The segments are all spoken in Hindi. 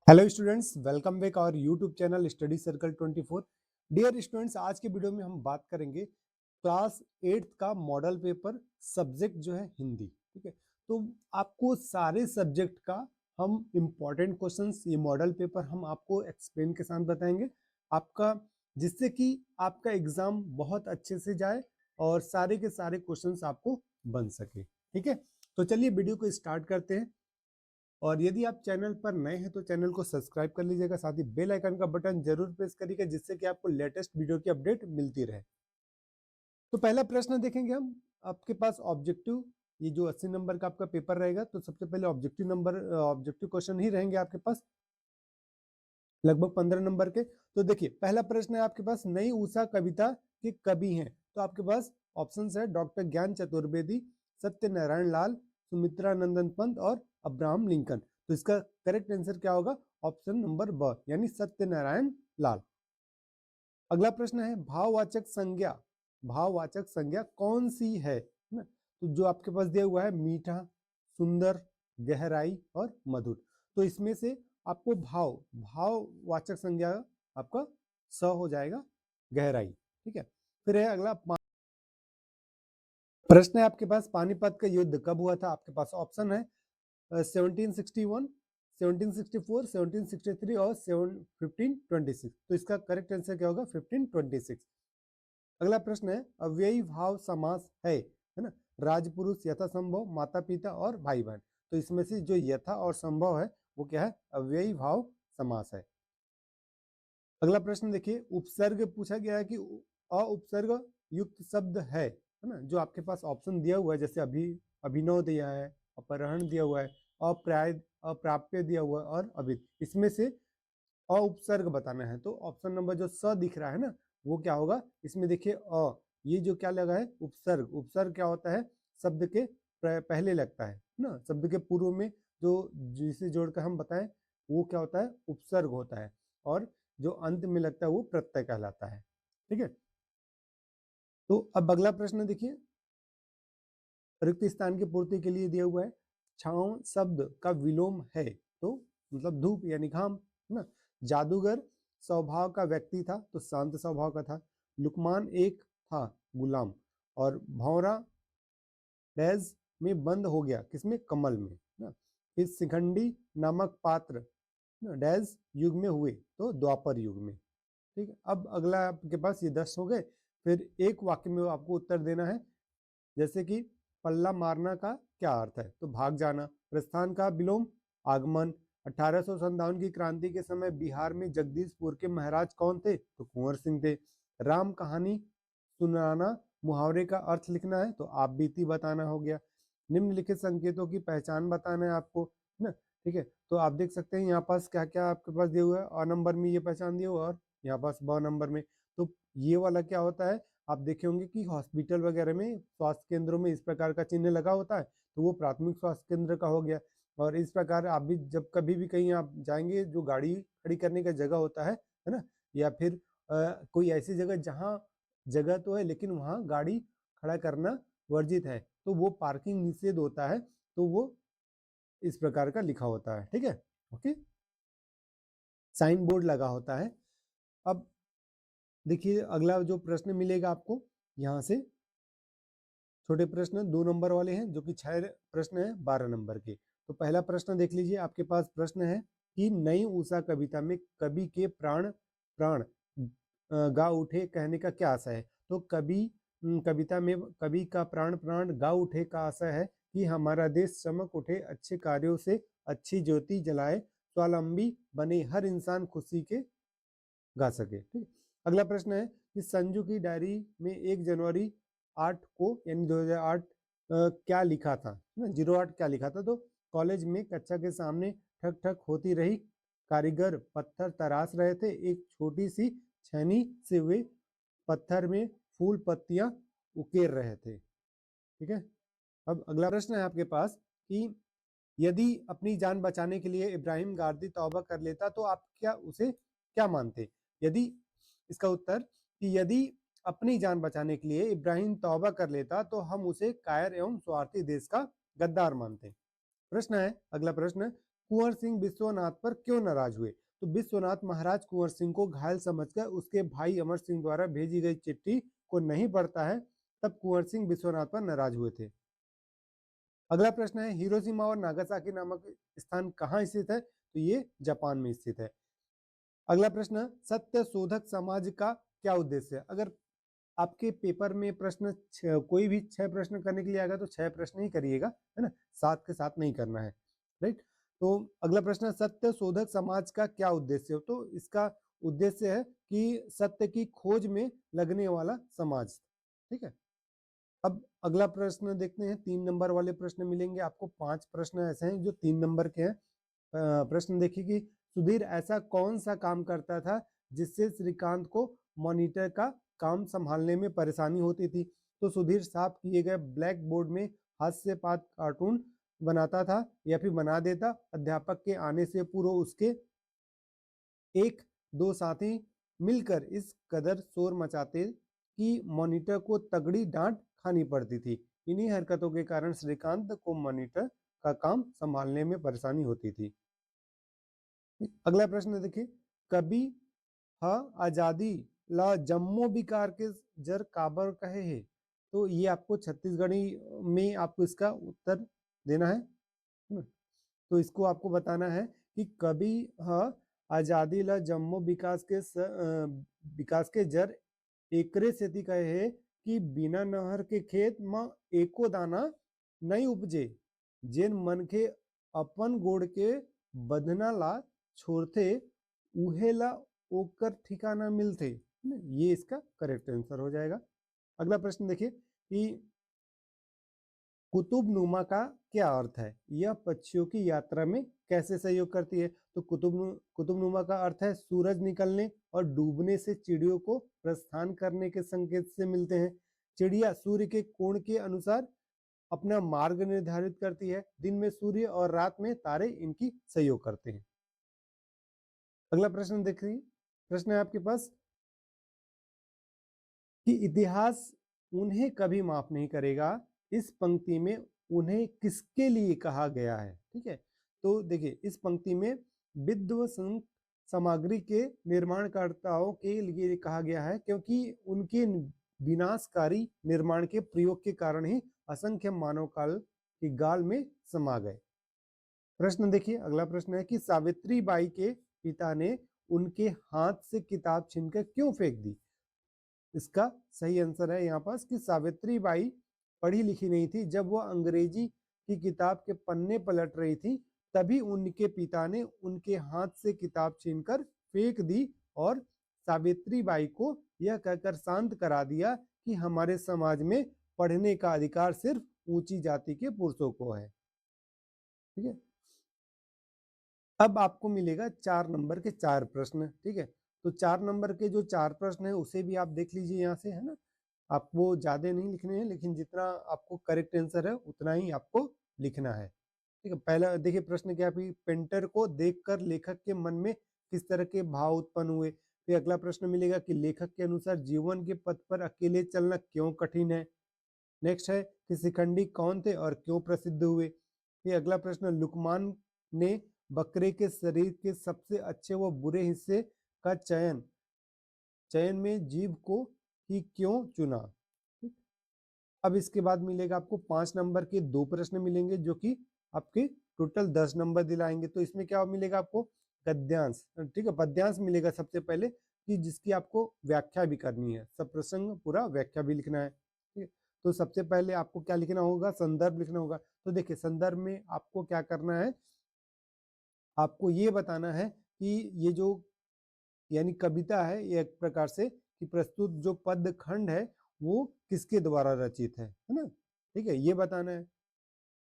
Hello students, welcome back our YouTube channel study circle 24। Dear students, आज के वीडियो में हम बात करेंगे क्लास 8 का मॉडल पेपर, सब्जेक्ट जो है हिंदी। ठीक है, तो आपको सारे सब्जेक्ट का हम इम्पॉर्टेंट क्वेश्चंस, ये मॉडल पेपर हम आपको एक्सप्लेन के साथ बताएंगे आपका, जिससे कि आपका एग्जाम बहुत अच्छे से जाए और सारे के सारे क्वेश्चंस आपको बन सके। ठीक है, तो चलिए वीडियो को स्टार्ट करते हैं। और यदि आप चैनल पर नए हैं तो चैनल को सब्सक्राइब कर लीजिएगा, साथ ही बेल आइकन का बटन जरूर प्रेस करिएगा, जिससे कि आपको लेटेस्ट वीडियो की अपडेट मिलती रहे। तो पहला प्रश्न देखेंगे हम, आपके पास ऑब्जेक्टिव, ये जो 80 नंबर का आपका पेपर रहेगा, तो सबसे पहले ऑब्जेक्टिव क्वेश्चन ही रहेंगे आपके पास, लगभग 15 नंबर के। तो देखिए, पहला प्रश्न है आपके पास, नई उषा कविता के कवि हैं। तो आपके पास ऑप्शन है डॉक्टर ज्ञान चतुर्वेदी, सत्यनारायण लाल, सुमित्रा नंदन पंत और अब्राहम लिंकन। तो इसका करेक्ट आंसर क्या होगा? ऑप्शन नंबर ब, यानी सत्यनारायण लाल। अगला प्रश्न है, भाववाचक संज्ञा कौन सी है ना? तो जो आपके पास दिया हुआ है, मीठा, सुंदर, गहराई और मधुर। तो इसमें से आपको भाववाचक संज्ञा आपका स हो जाएगा, गहराई। ठीक है, फिर है अगला प्रश्न है आपके पास, पानीपत का युद्ध कब हुआ था? आपके पास ऑप्शन है 1761, 1764, 1763 और 1526। तो इसका करेक्ट आंसर क्या होगा? 1526। अगला प्रश्न है, अव्ययी भाव समास है ना? राजपुरुष, यथासंभव, माता पिता और भाई बहन। तो इसमें से जो यथा और संभव है वो क्या है? अव्ययी भाव समास है। अगला प्रश्न देखिए, उपसर्ग पूछा गया है कि उपसर्ग युक्त शब्द है ना? जो आपके पास ऑप्शन दिया हुआ है, जैसे अभिनव दिया है, अपहरण दिया हुआ है, अप्राप्य दिया हुआ है और अभित, इसमें से उपसर्ग बताना है। तो ऑप्शन नंबर जो स दिख रहा है ना, वो क्या होगा? इसमें देखिए ये जो क्या लगा है, उपसर्ग। उपसर्ग क्या होता है? शब्द के पहले लगता है ना, शब्द के पूर्व में जो जिसे जोड़कर हम बताएं वो क्या होता है? उपसर्ग होता है। और जो अंत में लगता है वो प्रत्यय कहलाता है। ठीक है, तो अब अगला प्रश्न देखिए, रिक्त स्थान की पूर्ति के लिए दिया हुआ है, छांव शब्द का विलोम है। तो मतलब धूप यानी घाम ना। जादूगर स्वभाव का व्यक्ति था, तो शांत स्वभाव का था। लुकमान एक था गुलाम। और भौरा डैज में बंद हो गया, किसमें? कमल में ना। फिर शिखंडी नामक पात्र डैज युग में हुए, तो द्वापर युग में। ठीक है, अब अगला आपके पास ये 10 हो गए। फिर एक वाक्य में आपको उत्तर देना है, जैसे कि पल्ला मारना का क्या अर्थ है? तो भाग जाना। प्रस्थान का विलोम आगमन। 1857 की क्रांति के समय बिहार में जगदीशपुर के महाराज कौन थे? तो कुंवर सिंह थे। राम कहानी सुनाना, मुहावरे का अर्थ लिखना है, तो आप बीती बताना हो गया। निम्नलिखित संकेतों की पहचान बताना है आपको ना। ठीक है, तो आप देख सकते हैं यहाँ पास क्या क्या आपके पास दिया हुआ है। अ नंबर में ये पहचान दिया हुआ है और यहाँ पास ब नंबर में। तो ये वाला क्या होता है? आप देखे होंगे कि हॉस्पिटल वगैरह में, स्वास्थ्य केंद्रों में इस प्रकार का चिन्ह लगा होता है, तो वो प्राथमिक स्वास्थ्य केंद्र का हो गया। और इस प्रकार आप भी जब कभी भी कहीं आप जाएंगे, जो गाड़ी खड़ी करने का जगह होता है ना, या फिर कोई ऐसी जगह जहाँ जगह तो है लेकिन वहाँ गाड़ी खड़ा करना वर्जित है, तो वो पार्किंग निषेध होता है, तो वो इस प्रकार का लिखा होता है। ठीक है, ओके, साइन बोर्ड लगा होता है। अब देखिए, अगला जो प्रश्न मिलेगा आपको यहाँ से, छोटे प्रश्न 2 नंबर वाले हैं, जो कि 6 प्रश्न है 12 नंबर के। तो पहला प्रश्न देख लीजिए, आपके पास प्रश्न है कि नई उषा कविता में कवि के प्राण प्राण गा उठे कहने का क्या आशय है? तो कविता में कवि का प्राण प्राण गा उठे का आशय है कि हमारा देश चमक उठे, अच्छे कार्यों से अच्छी ज्योति जलाए, स्वावलंबी बने, हर इंसान खुशी के गा सके। ठीक, अगला प्रश्न है कि संजू की डायरी में 1 जनवरी 8 को यानी 2008 क्या लिखा था ना? 08 क्या लिखा था? तो कॉलेज में कक्षा के सामने ठक ठक होती रही, कारीगर पत्थर तराश रहे थे, एक छोटी सी छेनी से वे पत्थर में फूल पत्तियां उकेर रहे थे। ठीक है, अब अगला प्रश्न है आपके पास कि यदि अपनी जान बचाने के लिए इब्राहिम गारदी तौबा कर लेता तो आप क्या उसे क्या मानते? यदि इसका उत्तर कि यदि अपनी जान बचाने के लिए इब्राहिम तौबा कर लेता तो हम उसे कायर एवं स्वार्थी देश का गद्दार मानते। प्रश्न है, अगला प्रश्न, कुंवर सिंह विश्वनाथ पर क्यों नाराज हुए? तो विश्वनाथ महाराज कुंवर सिंह को घायल समझकर उसके भाई अमर सिंह द्वारा भेजी गई चिट्ठी को नहीं पढ़ता है, तब कुंवर सिंह विश्वनाथ पर नाराज हुए थे। अगला प्रश्न है, हिरोशिमा और नागासाकी नामक स्थान कहाँ स्थित है? तो ये जापान में स्थित है। अगला प्रश्न, सत्य शोधक समाज का क्या उद्देश्य है? अगर आपके पेपर में प्रश्न कोई भी 6 प्रश्न करने के लिए आएगा तो 6 प्रश्न ही करिएगा, है ना, 7 के साथ नहीं करना है, राइट। तो अगला प्रश्न, सत्य शोधक समाज का क्या उद्देश्य है? तो इसका उद्देश्य है कि सत्य की खोज में लगने वाला समाज, ठीक है। अब अगला प्रश्न देखते हैं, 3 नंबर वाले प्रश्न मिलेंगे आपको। 5 प्रश्न ऐसे हैं जो 3 नंबर के हैं। प्रश्न देखिए कि सुधीर ऐसा कौन सा काम करता था जिससे श्रीकांत को मॉनिटर का काम संभालने में परेशानी होती थी? तो सुधीर साफ किए गए ब्लैक बोर्ड में हाथ से पात कार्टून बनाता था या फिर बना देता। अध्यापक के आने से पूर्व उसके एक दो साथी मिलकर इस कदर शोर मचाते कि मॉनिटर को तगड़ी डांट खानी पड़ती थी। इन्हीं हरकतों के कारण श्रीकांत को मॉनिटर का काम संभालने में परेशानी होती थी। अगला प्रश्न देखिए, कभी हा आजादी ला जम्मो बिकार के जर काबर कहे है? तो ये आपको छत्तीसगढ़ी में आपको इसका उत्तर देना है। तो इसको आपको बताना है कि कभी हा आजादी ला जम्मो विकास के जर एकरे सेती कहे है कि बिना नहर के खेत में एको दाना नहीं उपजे। जेन मन के अपन गोड़ के बधना ला छोड़ते उहे ला ओकर ठिकाना मिलते। ये इसका करेक्ट आंसर हो जाएगा। अगला प्रश्न देखिए कि कुतुबनुमा का क्या अर्थ है? यह पक्षियों की यात्रा में कैसे सहयोग करती है? तो कुतुबनुमा का अर्थ है सूरज निकलने और डूबने से चिड़ियों को प्रस्थान करने के संकेत से मिलते हैं। चिड़िया सूर्य के कोण के अनुसार अपना मार्ग निर्धारित करती है। दिन में सूर्य और रात में तारे इनकी सहयोग करते हैं। अगला प्रश्न देखिए, प्रश्न है आपके पास कि इतिहास उन्हें कभी माफ नहीं करेगा। इस पंक्ति में उन्हें किसके लिए कहा गया है? ठीक है, तो देखिए इस पंक्ति में विध्वंसक सामग्री के निर्माणकर्ताओं के लिए कहा गया है, क्योंकि उनके विनाशकारी निर्माण के प्रयोग के कारण ही असंख्य मानव काल के गाल में समा गए। प्रश्न देखिए, अगला प्रश्न है कि सावित्री बाई के पिता ने उनके हाथ से किताब छीनकर क्यों फेंक दी? इसका सही आंसर है यहाँ पास कि सावित्री बाई पढ़ी लिखी नहीं थी। जब वह अंग्रेजी की किताब के पन्ने पलट रही थी तभी उनके पिता ने उनके हाथ से किताब छीनकर फेंक दी और सावित्री बाई को यह कहकर शांत करा दिया कि हमारे समाज में पढ़ने का अधिकार सिर्फ ऊंची जाति के पुरुषों को है। ठीक है, अब आपको मिलेगा 4 नंबर के 4 प्रश्न। ठीक है, तो 4 नंबर के जो 4 प्रश्न है उसे भी आप देख लीजिए यहाँ से, है ना। आपको ज्यादा नहीं लिखने हैं, लेकिन जितना आपको करेक्ट आंसर है उतना ही आपको लिखना है। ठीक है, पहला देखिए प्रश्न क्या है, पेंटर को देखकर लेखक के मन में किस तरह के भाव उत्पन्न हुए। फिर अगला प्रश्न मिलेगा कि लेखक के अनुसार जीवन के पथ पर अकेले चलना क्यों कठिन है। नेक्स्ट है कि शिखंडी कौन थे और क्यों प्रसिद्ध हुए। फिर अगला प्रश्न, लुकमान ने बकरे के शरीर के सबसे अच्छे व बुरे हिस्से का चयन में जीभ को ही क्यों चुना। अब इसके बाद मिलेगा आपको 5 नंबर के 2 प्रश्न मिलेंगे जो कि आपके टोटल 10 नंबर दिलाएंगे। तो इसमें क्या मिलेगा आपको, गद्यांश, ठीक है, पद्यांश मिलेगा सबसे पहले कि जिसकी आपको व्याख्या भी करनी है, सब प्रसंग पूरा व्याख्या भी लिखना है। ठीक है, तो सबसे पहले आपको क्या लिखना होगा, संदर्भ लिखना होगा। तो देखिए संदर्भ में आपको क्या करना है, आपको ये बताना है कि ये जो यानी कविता है ये एक प्रकार से कि प्रस्तुत जो पद खंड है वो किसके द्वारा रचित है ना। ठीक है, ये बताना है।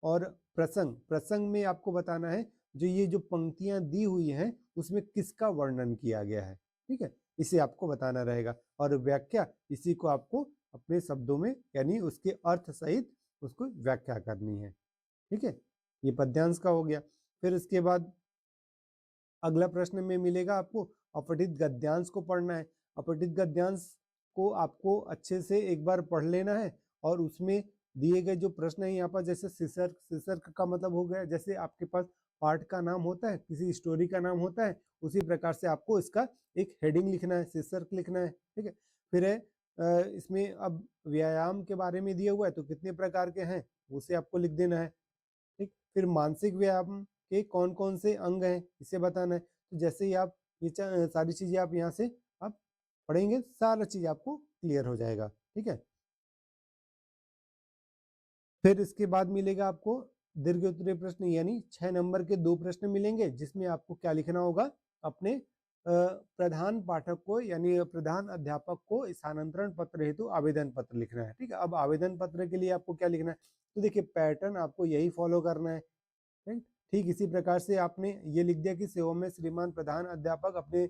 और प्रसंग में आपको बताना है जो ये जो पंक्तियां दी हुई हैं उसमें किसका वर्णन किया गया है। ठीक है, इसे आपको बताना रहेगा। और व्याख्या, इसी को आपको अपने शब्दों में यानी उसके अर्थ सहित उसको व्याख्या करनी है। ठीक है, ये पद्यांश का हो गया। फिर इसके बाद अगला प्रश्न में मिलेगा आपको अपठित गद्यांश को पढ़ना है। अपठित गद्यांश को आपको अच्छे से एक बार पढ़ लेना है और उसमें दिए गए जो प्रश्न है यहाँ पर, जैसे शीर्षक का मतलब हो गया, जैसे आपके पास पार्ट का नाम होता है, किसी स्टोरी का नाम होता है, उसी प्रकार से आपको इसका एक हेडिंग लिखना है, शीर्षक लिखना है। ठीक है, फिर है इसमें अब व्यायाम के बारे में दिया हुआ है तो कितने प्रकार के हैं उसे आपको लिख देना है। ठीक, फिर मानसिक व्यायाम के कौन कौन से अंग हैं इसे बताना है। तो जैसे ही आप ये सारी चीजें आप यहाँ से आप पढ़ेंगे, सारा चीज आपको क्लियर हो जाएगा। ठीक है, फिर इसके बाद मिलेगा आपको दीर्घ उत्तरीय प्रश्न, यानी 6 नंबर के 2 प्रश्न मिलेंगे, जिसमें आपको क्या लिखना होगा, अपने प्रधान पाठक को यानी प्रधान अध्यापक को स्थानांतरण पत्र हेतु आवेदन पत्र लिखना है। ठीक है, अब आवेदन पत्र के लिए आपको क्या लिखना है, तो देखिए पैटर्न आपको यही फॉलो करना है। ठीक इसी प्रकार से आपने ये लिख दिया कि सेवा में श्रीमान प्रधान अध्यापक अपने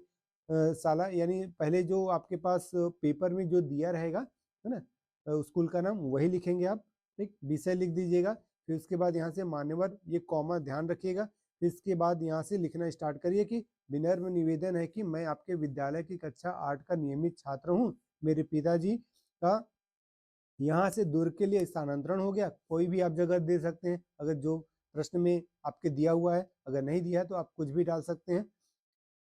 साला, यानी पहले जो आपके पास पेपर में जो दिया रहेगा है ना, स्कूल का नाम वही लिखेंगे आप। ठीक, विषय लिख दीजिएगा, फिर उसके बाद यहाँ से मान्यवर, ये कॉमा ध्यान रखिएगा। फिर इसके बाद यहाँ से लिखना स्टार्ट करिए कि विनम्र निवेदन है कि मैं आपके विद्यालय की कक्षा 8 का नियमित छात्र हूँ। मेरे पिताजी का यहाँ से दूर के लिए स्थानांतरण हो गया। कोई भी आप जगह दे सकते हैं, अगर जो प्रश्न में आपके दिया हुआ है, अगर नहीं दिया है तो आप कुछ भी डाल सकते हैं।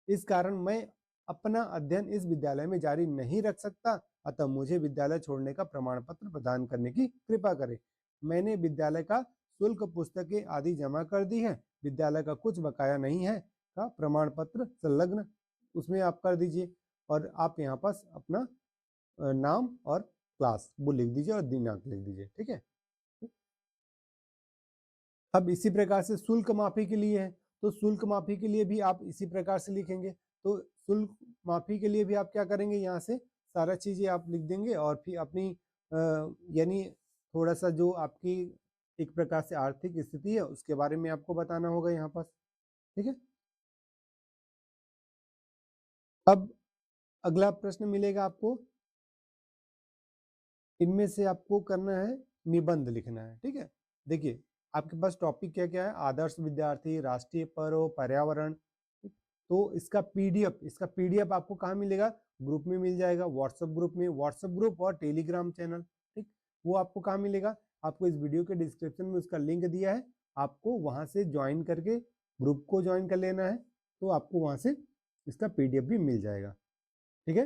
इस कारण मैं अपना अध्ययन इस विद्यालय में जारी नहीं रख सकता, अतः मुझे विद्यालय छोड़ने का प्रमाण पत्र प्रदान करने की कृपा करें। मैंने विद्यालय का शुल्क, पुस्तकें आदि जमा कर दी है, विद्यालय का कुछ बकाया नहीं है का प्रमाण पत्र संलग्न उसमें आप कर दीजिए, और आप यहाँ पास अपना नाम और क्लास वो लिख दीजिए और दिनांक लिख दीजिए। ठीक है, अब इसी प्रकार से शुल्क माफी के लिए है, तो शुल्क माफी के लिए भी आप इसी प्रकार से लिखेंगे। तो शुल्क माफी के लिए भी आप क्या करेंगे, यहाँ से सारा चीजें आप लिख देंगे, और फिर अपनी यानी थोड़ा सा जो आपकी एक प्रकार से आर्थिक स्थिति है उसके बारे में आपको बताना होगा यहाँ पास। ठीक है, अब अगला प्रश्न मिलेगा आपको, इनमें से आपको करना है निबंध लिखना है। ठीक है, देखिए आपके पास टॉपिक क्या क्या है, आदर्श विद्यार्थी, राष्ट्रीय पर्व, पर्यावरण। तो इसका पीडीएफ आपको कहाँ मिलेगा, ग्रुप में मिल जाएगा, व्हाट्सएप ग्रुप में, व्हाट्सएप ग्रुप और टेलीग्राम चैनल। ठीक, वो आपको कहाँ मिलेगा, आपको इस वीडियो के डिस्क्रिप्शन में उसका लिंक दिया है, आपको वहां से ज्वाइन करके ग्रुप को ज्वाइन कर लेना है, तो आपको वहां से इसका पीडीएफ भी मिल जाएगा। ठीक है,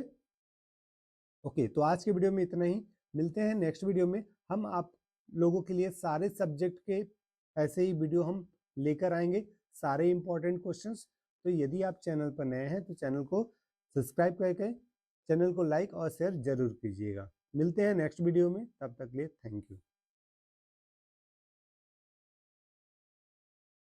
ओके, तो आज के वीडियो में इतना ही। मिलते हैं नेक्स्ट वीडियो में, हम आप लोगों के लिए सारे सब्जेक्ट के ऐसे ही वीडियो हम लेकर आएंगे, सारे इंपॉर्टेंट क्वेश्चंस। तो यदि आप चैनल पर नए हैं तो चैनल को सब्सक्राइब करके चैनल को लाइक और शेयर जरूर कीजिएगा। मिलते हैं नेक्स्ट वीडियो में, तब तक के लिए थैंक यू।